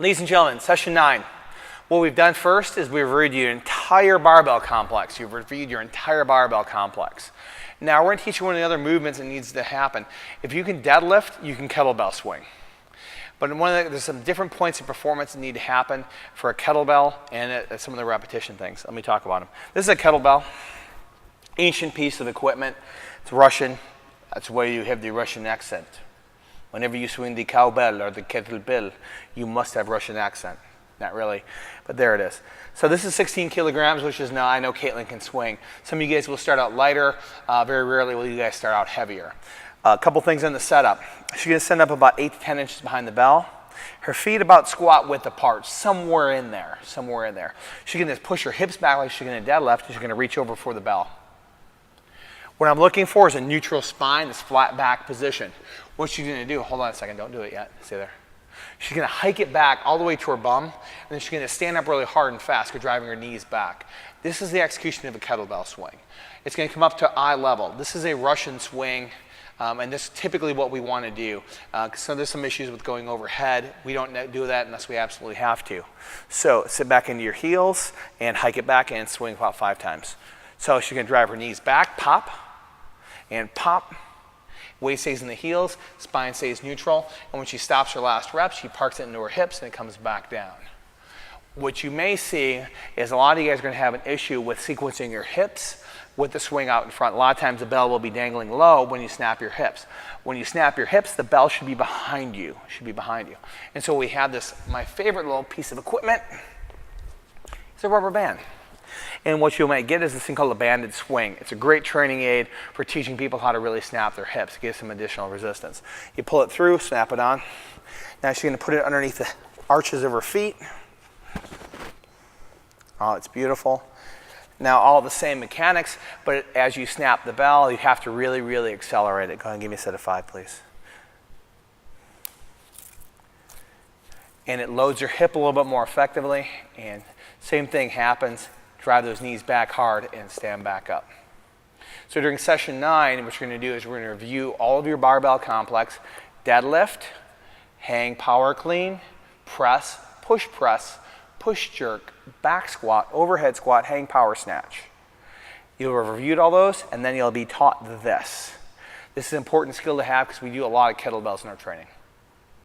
Ladies and gentlemen, session 9. What we've done first is we've reviewed your entire barbell complex. You've reviewed your entire barbell complex. Now we're going to teach you one of the other movements that needs to happen. If you can deadlift, you can kettlebell swing. But there's some different points of performance that need to happen for a kettlebell and some of the repetition things. Let me talk about them. This is a kettlebell, ancient piece of equipment. It's Russian. That's why you have the Russian accent. Whenever you swing the cowbell or the kettlebell, you must have Russian accent. Not really, but there it is. So this is 16 kilograms, which is now, I know Caitlin can swing. Some of you guys will start out lighter. Very rarely will you guys start out heavier. A couple things on the setup. She's going to stand up about 8 to 10 inches behind the bell. Her feet about squat width apart, somewhere in there, somewhere in there. She's going to push her hips back like she's going to deadlift. She's going to reach over for the bell. What I'm looking for is a neutral spine, this flat back position. What she's going to do, hold on a second, don't do it yet, stay there. She's going to hike it back all the way to her bum, and then she's going to stand up really hard and fast, driving her knees back. This is the execution of a kettlebell swing. It's going to come up to eye level. This is a Russian swing, and this is typically what we want to do. So there's some issues with going overhead. We don't do that unless we absolutely have to. So sit back into your heels and hike it back and swing about 5 times. So she's going to drive her knees back, pop, and pop. Weight stays in the heels, spine stays neutral, and when she stops her last rep, she parks it into her hips and it comes back down. What you may see is a lot of you guys are going to have an issue with sequencing your hips with the swing out in front. A lot of times the bell will be dangling low when you snap your hips. When you snap your hips, the bell should be behind you, And so we have this, my favorite little piece of equipment, it's a rubber band. And what you might get is this thing called a banded swing. It's a great training aid for teaching people how to really snap their hips, give some additional resistance. You pull it through, snap it on. Now she's going to put it underneath the arches of her feet. Oh, it's beautiful. Now all the same mechanics, but as you snap the bell, you have to really, really accelerate it. Go ahead and give me a set of 5, please. And it loads your hip a little bit more effectively, and same thing happens. Drive those knees back hard and stand back up. So during session 9, what you're going to do is we're going to review all of your barbell complex: deadlift, hang power clean, press, push jerk, back squat, overhead squat, hang power snatch. You'll have reviewed all those, and then you'll be taught this. This is an important skill to have because we do a lot of kettlebells in our training.